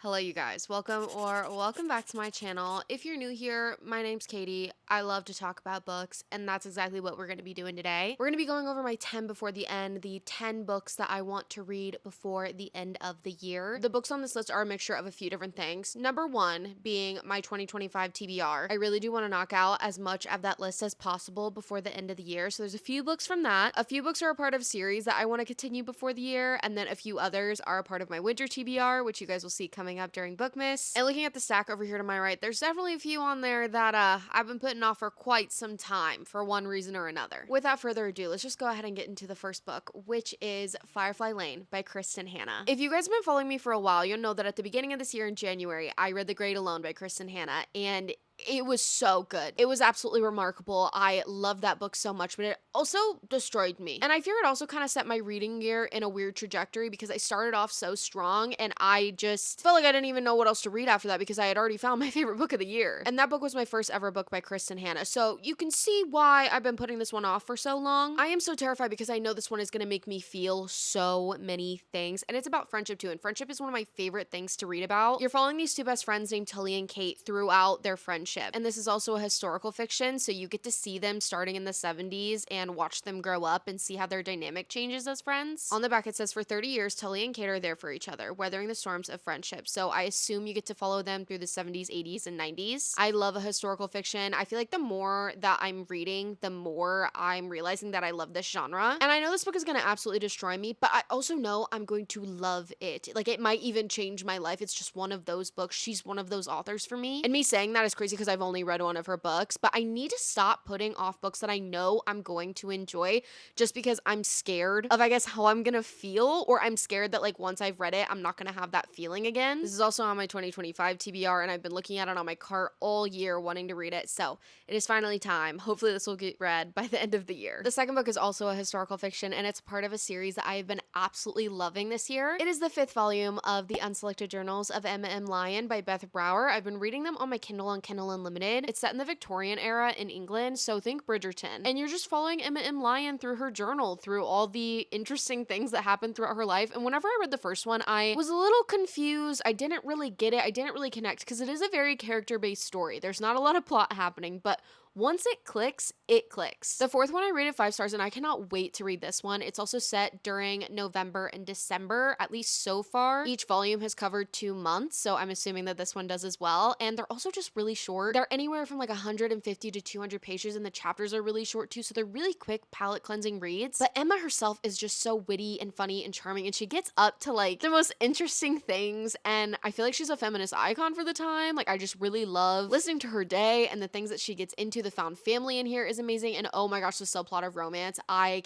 Hello you guys, welcome back to my channel. If you're new here, my name's Katie. I love to talk about books, and that's exactly what we're going to be doing today. We're going to be going over my 10 before the end, the 10 books that I want to read before the end of the year. The books on this list are a mixture of a few different things. Number one being my 2025 TBR. I really do want to knock out as much of that list as possible before the end of the year, so there's a few books from that. A few books are a part of series that I want to continue before the year, and then a few others are a part of my winter TBR, which you guys will see coming up during Bookmas. And looking at the stack over here to my right, there's definitely a few on there that I've been putting off for quite some time for one reason or another. Without further ado, let's just go ahead and get into the first book, which is Firefly Lane by Kristen Hanna. If you guys have been following me for a while, you'll know that at the beginning of this year in January, I read The Great Alone by Kristen Hanna, and it was so good. It was absolutely remarkable. I loved that book so much, but it also destroyed me. And I fear it also kind of set my reading year in a weird trajectory because I started off so strong and I just felt like I didn't even know what else to read after that because I had already found my favorite book of the year. And that book was my first ever book by Kristen Hanna. So you can see why I've been putting this one off for so long. I am so terrified because I know this one is going to make me feel so many things. And it's about friendship too. And friendship is one of my favorite things to read about. You're following these two best friends named Tully and Kate throughout their friendship. And this is also a historical fiction, so you get to see them starting in the 70s and watch them grow up and see how their dynamic changes as friends. On the back it says, for 30 years, Tully and Kate are there for each other, weathering the storms of friendship. So I assume you get to follow them through the 70s, 80s, and 90s. I love a historical fiction. I feel like the more that I'm reading, the more I'm realizing that I love this genre. And I know this book is going to absolutely destroy me, but I also know I'm going to love it. Like, it might even change my life. It's just one of those books. She's one of those authors for me. And me saying that is crazy because I've only read one of her books, but I need to stop putting off books that I know I'm going to enjoy just because I'm scared of, I guess, how I'm gonna feel, or I'm scared that, like, once I've read it, I'm not gonna have that feeling again. This is also on my 2025 TBR, and I've been looking at it on my cart all year wanting to read it, so it is finally time. Hopefully this will get read by the end of the year. The second book is also a historical fiction, and it's part of a series that I have been absolutely loving this year. It is the 5th volume of the Unselected Journals of Emma M. Lyon by Beth Brower. I've been reading them on my Kindle on Kindle Unlimited. It's set in the Victorian era in England, so think Bridgerton. And you're just following Emma M. Lyon through her journal, through all the interesting things that happened throughout her life. And whenever I read the first one, I was a little confused. I didn't really get it. I didn't really connect because it is a very character-based story. There's not a lot of plot happening, but once it clicks, it clicks. The fourth one I rated 5 stars, and I cannot wait to read this one. It's also set during November and December, at least so far. Each volume has covered 2 months, so I'm assuming that this one does as well. And they're also just really short. They're anywhere from like 150 to 200 pages, and the chapters are really short too, so they're really quick, palate cleansing reads. But Emma herself is just so witty and funny and charming, and she gets up to like the most interesting things, and I feel like she's a feminist icon for the time. Like, I just really love listening to her day and the things that she gets into. The found family in here is amazing, and oh my gosh, the subplot of romance, I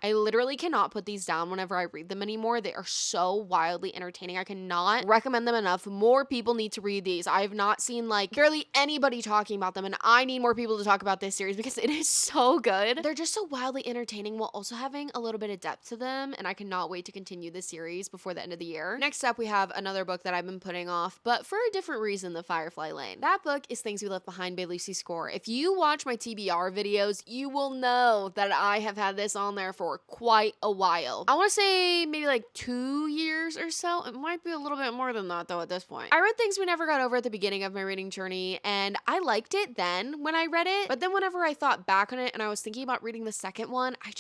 literally cannot put these down whenever I read them anymore. They are so wildly entertaining. I cannot recommend them enough. More people need to read these. I have not seen like barely anybody talking about them, and I need more people to talk about this series because it is so good. They're just so wildly entertaining while also having a little bit of depth to them, and I cannot wait to continue this series before the end of the year. Next up, we have another book that I've been putting off, but for a different reason than Firefly Lane. That book is Things We Left Behind by Lucy Score. If you watch my TBR videos, you will know that I have had this on there for quite a while. I want to say maybe like 2 years or so. It might be a little bit more than that though at this point. I read Things We Never Got Over at the beginning of my reading journey, and I liked it then when I read it, but then whenever I thought back on it and I was thinking about reading the second one, I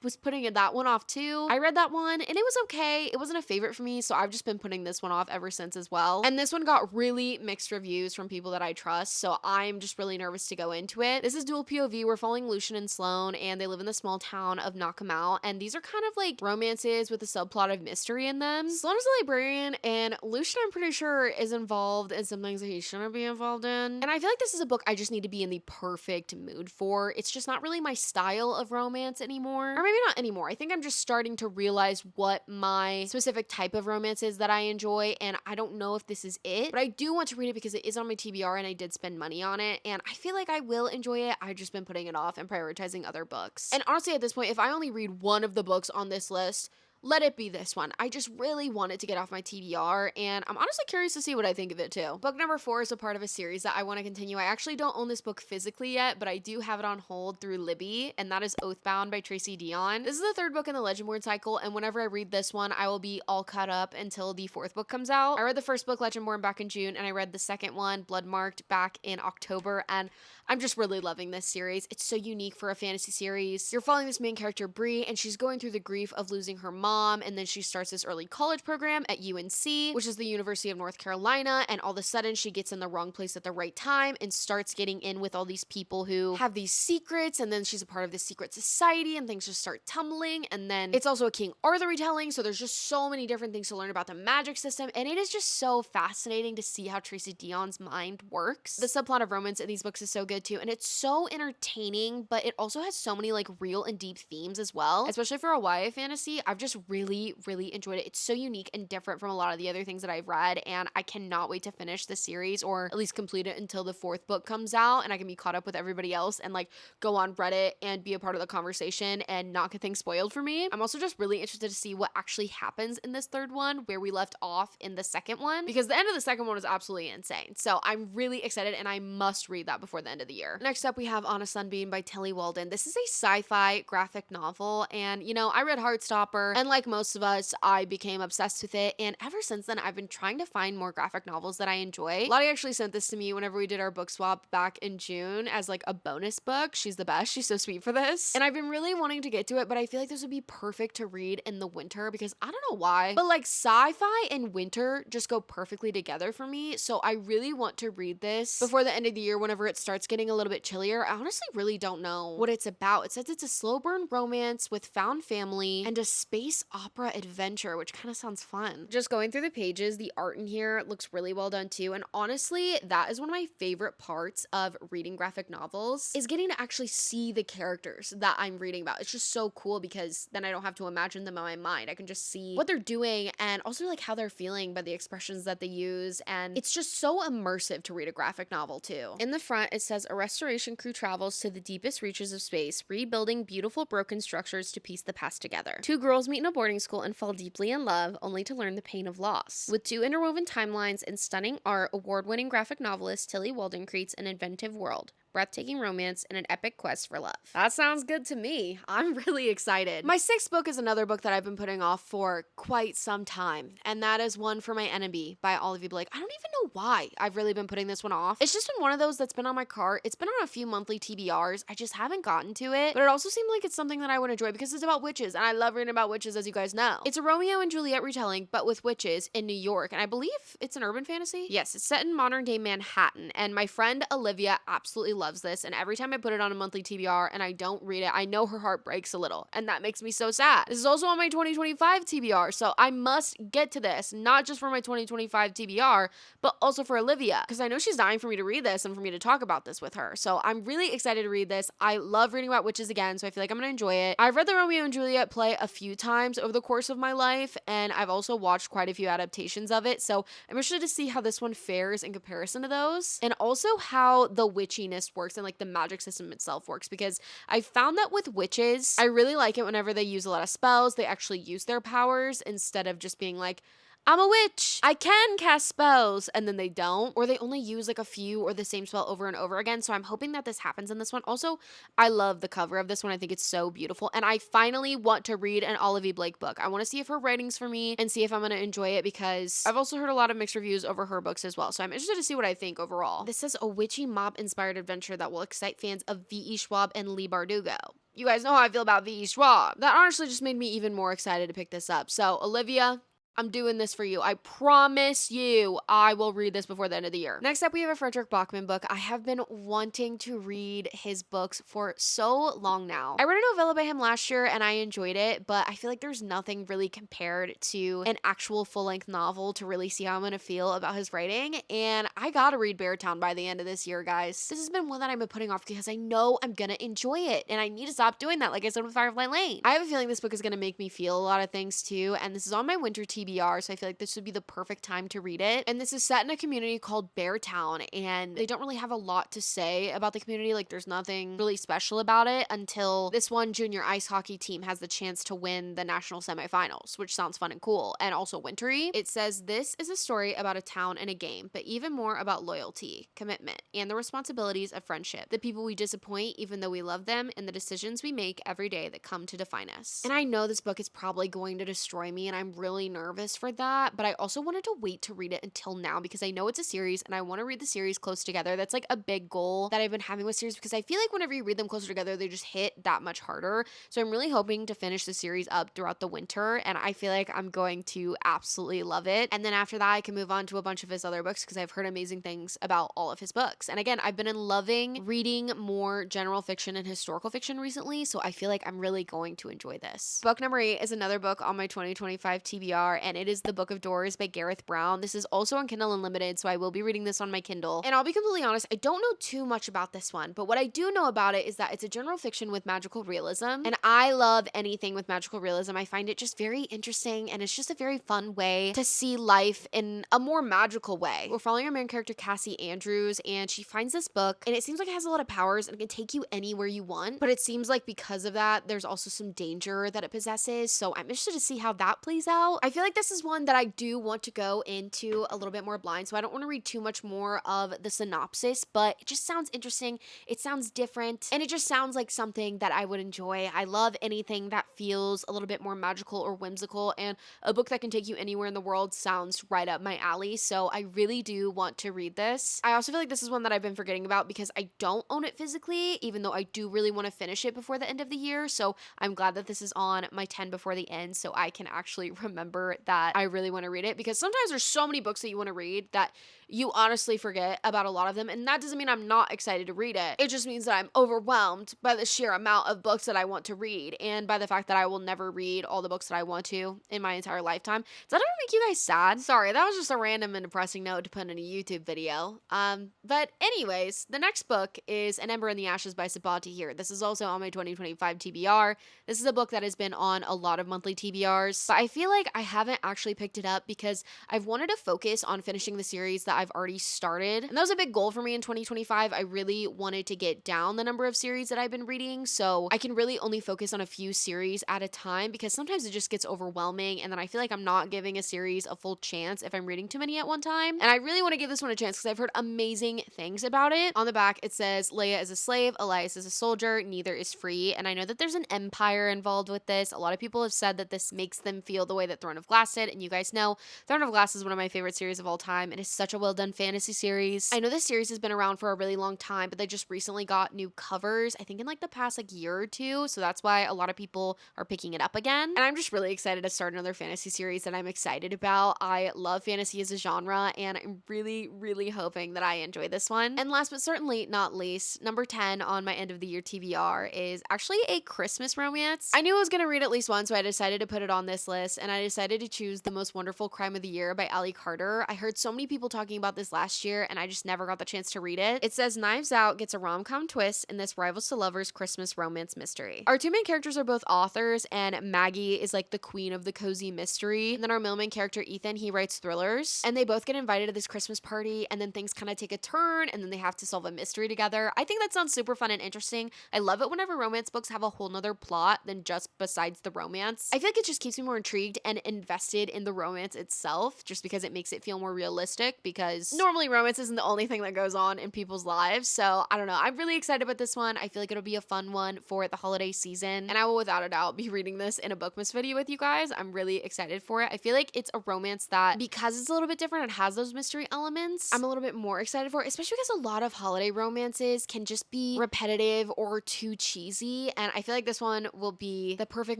was putting that one off too. I read that one and it was okay. It wasn't a favorite for me, so I've just been putting this one off ever since as well. And this one got really mixed reviews from people that I trust, so I'm just really nervous to go into it. This is dual POV. We're following Lucian and Sloane, and they live in the small town of Knockamout, and these are kind of like romances with a subplot of mystery in them. Sloane is a librarian, and Lucian, I'm pretty sure, is involved in some things that he shouldn't be involved in. And I feel like this is a book I just need to be in the perfect mood for. It's just not really my style of romance anymore. Or maybe not anymore. I think I'm just starting to realize what my specific type of romance is that I enjoy, and I don't know if this is it, but I do want to read it because it is on my TBR and I did spend money on it, and I feel like I will enjoy it. I've just been putting it off and prioritizing other books. And honestly, at this point, if I only read one of the books on this list, let it be this one. I just really wanted to get off my TBR, and I'm honestly curious to see what I think of it too. Book number 4 is a part of a series that I want to continue. I actually don't own this book physically yet, but I do have it on hold through Libby, and that is Oathbound by Tracy Dion. This is the 3rd book in the Legendborn cycle, and whenever I read this one, I will be all caught up until the 4th book comes out. I read the 1st book, Legendborn, back in June, and I read the 2nd one, Bloodmarked, back in October, and I'm just really loving this series. It's so unique for a fantasy series. You're following this main character, Bree, and she's going through the grief of losing her mom, and then she starts this early college program at UNC, which is the University of North Carolina, and all of a sudden she gets in the wrong place at the right time and starts getting in with all these people who have these secrets, and then she's a part of this secret society, and things just start tumbling, and then it's also a King Arthur retelling, so there's just so many different things to learn about the magic system, and it is just so fascinating to see how Tracy Dion's mind works. The subplot of romance in these books is so good too, and it's so entertaining, but it also has so many like real and deep themes as well, especially for a YA fantasy. I've just really enjoyed it. It's so unique and different from a lot of the other things that I've read, and I cannot wait to finish the series, or at least complete it until the 4th book comes out and I can be caught up with everybody else and like go on Reddit and be a part of the conversation and not get things spoiled for me. I'm also just really interested to see what actually happens in this 3rd one, where we left off in the 2nd one, because the end of the 2nd one was absolutely insane. So I'm really excited, and I must read that before the end of the year. Next up, we have On a Sunbeam by Tilly Walden. This is a sci-fi graphic novel, and you know, I read Heartstopper, and like most of us, I became obsessed with it, and ever since then, I've been trying to find more graphic novels that I enjoy. Lottie actually sent this to me whenever we did our book swap back in June as like a bonus book. She's the best. She's so sweet for this, and I've been really wanting to get to it, but I feel like this would be perfect to read in the winter, because I don't know why, but like sci-fi and winter just go perfectly together for me, so I really want to read this before the end of the year whenever it starts getting a little bit chillier. I honestly really don't know what it's about. It says it's a slow burn romance with found family and a space opera adventure, which kind of sounds fun. Just going through the pages, the art in here looks really well done too, and honestly, that is one of my favorite parts of reading graphic novels, is getting to actually see the characters that I'm reading about. It's just so cool, because then I don't have to imagine them in my mind. I can just see what they're doing, and also like how they're feeling by the expressions that they use, and it's just so immersive to read a graphic novel too. In the front, it says a restoration crew travels to the deepest reaches of space, rebuilding beautiful broken structures to piece the past together. 2 girls meet in a boarding school and fall deeply in love, only to learn the pain of loss. With 2 interwoven timelines and stunning art, award-winning graphic novelist Tilly Walden creates an inventive world, breathtaking romance, and an epic quest for love. That sounds good to me. I'm really excited. My 6th book is another book that I've been putting off for quite some time, and that is One for My Enemy by Olivia Blake. I don't even know why I've really been putting this one off. It's just been one of those that's been on my cart. It's been on a few monthly TBRs. I just haven't gotten to it, but it also seemed like it's something that I would enjoy, because it's about witches, and I love reading about witches, as you guys know. It's a Romeo and Juliet retelling, but with witches in New York, and I believe it's an urban fantasy. Yes, it's set in modern day Manhattan, and my friend Olivia absolutely loves this, and every time I put it on a monthly TBR and I don't read it, I know her heart breaks a little, and that makes me so sad. This is also on my 2025 TBR, so I must get to this, not just for my 2025 TBR, but also for Olivia, because I know she's dying for me to read this and for me to talk about this with her. So I'm really excited to read this. I love reading about witches again, so I feel like I'm gonna enjoy it. I've read the Romeo and Juliet play a few times over the course of my life, and I've also watched quite a few adaptations of it, so I'm interested to see how this one fares in comparison to those, and also how the witchiness works and like the magic system itself works, because I found that with witches, I really like it whenever they use a lot of spells, they actually use their powers instead of just being like, I'm a witch, I can cast spells, and then they don't, or they only use like a few or the same spell over and over again. So I'm hoping that this happens in this one. Also, I love the cover of this one. I think it's so beautiful, and I finally want to read an Olivia Blake book. I want to see if her writing's for me and see if I'm going to enjoy it, because I've also heard a lot of mixed reviews over her books as well, so I'm interested to see what I think overall. This is a witchy mob-inspired adventure that will excite fans of V.E. Schwab and Lee Bardugo. You guys know how I feel about V.E. Schwab. That honestly just made me even more excited to pick this up. So, Olivia, I'm doing this for you. I promise you I will read this before the end of the year. Next up, we have a Frederick Bachman book. I have been wanting to read his books for so long now. I read a novella by him last year and I enjoyed it, but I feel like there's nothing really compared to an actual full-length novel to really see how I'm gonna feel about his writing, and I gotta read Beartown by the end of this year, guys. This has been one that I've been putting off because I know I'm gonna enjoy it, and I need to stop doing that, like I said with Firefly Lane. I have a feeling this book is gonna make me feel a lot of things too, and this is on my winter TBR. TBR, so I feel like this would be the perfect time to read it. And this is set in a community called Beartown, and they don't really have a lot to say about the community. Like, there's nothing really special about it until this one junior ice hockey team has the chance to win the national semifinals, which sounds fun and cool, and also wintry. It says, this is a story about a town and a game, but even more about loyalty, commitment, and the responsibilities of friendship. The people we disappoint even though we love them, and the decisions we make every day that come to define us. And I know this book is probably going to destroy me, and I'm really nervous for that, but I also wanted to wait to read it until now because I know it's a series and I want to read the series close together. That's like a big goal that I've been having with series because I feel like whenever you read them closer together, they just hit that much harder. So I'm really hoping to finish the series up throughout the winter, and I feel like I'm going to absolutely love it. And then after that, I can move on to a bunch of his other books because I've heard amazing things about all of his books. And again, I've been loving reading more general fiction and historical fiction recently, so I feel like I'm really going to enjoy this. Book number 8 is another book on my 2025 TBR, and it is The Book of Doors by Gareth Brown. This is also on Kindle Unlimited, so I will be reading this on my Kindle. And I'll be completely honest, I don't know too much about this one, but what I do know about it is that it's a general fiction with magical realism, and I love anything with magical realism. I find it just very interesting, and it's just a very fun way to see life in a more magical way. We're following our main character, Cassie Andrews, and she finds this book, and it seems like it has a lot of powers and it can take you anywhere you want, but it seems like because of that, there's also some danger that it possesses, so I'm interested to see how that plays out. I feel like this is one that I do want to go into a little bit more blind, so I don't want to read too much more of the synopsis, but it just sounds interesting, it sounds different, and it just sounds like something that I would enjoy. I love anything that feels a little bit more magical or whimsical, and a book that can take you anywhere in the world sounds right up my alley, so I really do want to read this. I also feel like this is one that I've been forgetting about because I don't own it physically, even though I do really want to finish it before the end of the year, so I'm glad that this is on my 10 before the end so I can actually remember that I really want to read it, because sometimes there's so many books that you want to read that you honestly forget about a lot of them, and that doesn't mean I'm not excited to read it. It just means that I'm overwhelmed by the sheer amount of books that I want to read, and by the fact that I will never read all the books that I want to in my entire lifetime. Does that ever make you guys sad? Sorry, that was just a random and depressing note to put in a YouTube video. But anyways, the next book is An Ember in the Ashes by Sabati here. This is also on my 2025 TBR. This is a book that has been on a lot of monthly TBRs, but I feel like I haven't actually picked it up because I've wanted to focus on finishing the series that I've already started. And that was a big goal for me in 2025. I really wanted to get down the number of series that I've been reading so I can really only focus on a few series at a time, because sometimes it just gets overwhelming and then I feel like I'm not giving a series a full chance if I'm reading too many at one time. And I really want to give this one a chance because I've heard amazing things about it. On the back it says, Leia is a slave, Elias is a soldier, neither is free. And I know that there's an empire involved with this. A lot of people have said that this makes them feel the way that Throne of Glass did, and you guys know Throne of Glass is one of my favorite series of all time. It is such a well done fantasy series. I know this series has been around for a really long time, but they just recently got new covers, I think in like the past like year or two, so that's why a lot of people are picking it up again. And I'm just really excited to start another fantasy series that I'm excited about. I love fantasy as a genre, and I'm really hoping that I enjoy this one. And last but certainly not least, number 10 on my end of the year TBR is actually a Christmas romance. I knew I was gonna read at least one, so I decided to put it on this list, and I decided to choose The Most Wonderful Crime of the Year by Ali Carter. I heard so many people talking about this last year, and I just never got the chance to read it. It says Knives Out gets a rom-com twist in this rivals to lovers Christmas romance mystery. Our two main characters are both authors, and Maggie is like the queen of the cozy mystery. And then our male main character, Ethan, he writes thrillers, and they both get invited to this Christmas party, and then things kind of take a turn, and then they have to solve a mystery together. I think that sounds super fun and interesting. I love it whenever romance books have a whole nother plot than just besides the romance. I feel like it just keeps me more intrigued and invested in the romance itself, just because it makes it feel more realistic, because normally romance isn't the only thing that goes on in people's lives. So I don't know, I'm really excited about this one. I feel like it'll be a fun one for the holiday season, and I will without a doubt be reading this in a Bookmas video with you guys. I'm really excited for it. I feel like it's a romance that, because it's a little bit different and has those mystery elements, I'm a little bit more excited for it, especially because a lot of holiday romances can just be repetitive or too cheesy, and I feel like this one will be the perfect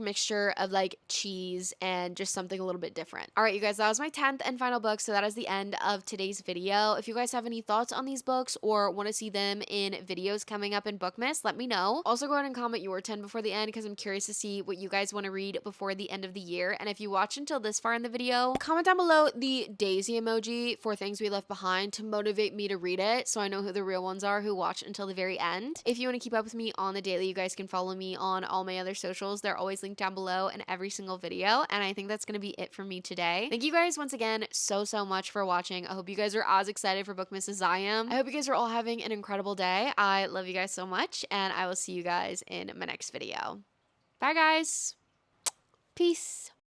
mixture of like cheese and just something a little bit different. All right, you guys, that was my 10th and final book, so that is the end of today's video. If you guys have any thoughts on these books or want to see them in videos coming up in Bookmas, let me know. Also, go ahead and comment your 10 before the end, because I'm curious to see what you guys want to read before the end of the year. And if you watch until this far in the video, comment down below the daisy emoji for Things We Left Behind to motivate me to read it, so I know who the real ones are who watch until the very end. If you want to keep up with me on the daily, you guys can follow me on all my other socials. They're always linked down below in every single video. And I think that's going to be it for me today. Thank you guys once again so much for watching. I hope you guys are as excited for Bookmas as I am. I hope you guys are all having an incredible day. I love you guys so much, and I will see you guys in my next video. Bye, guys. Peace.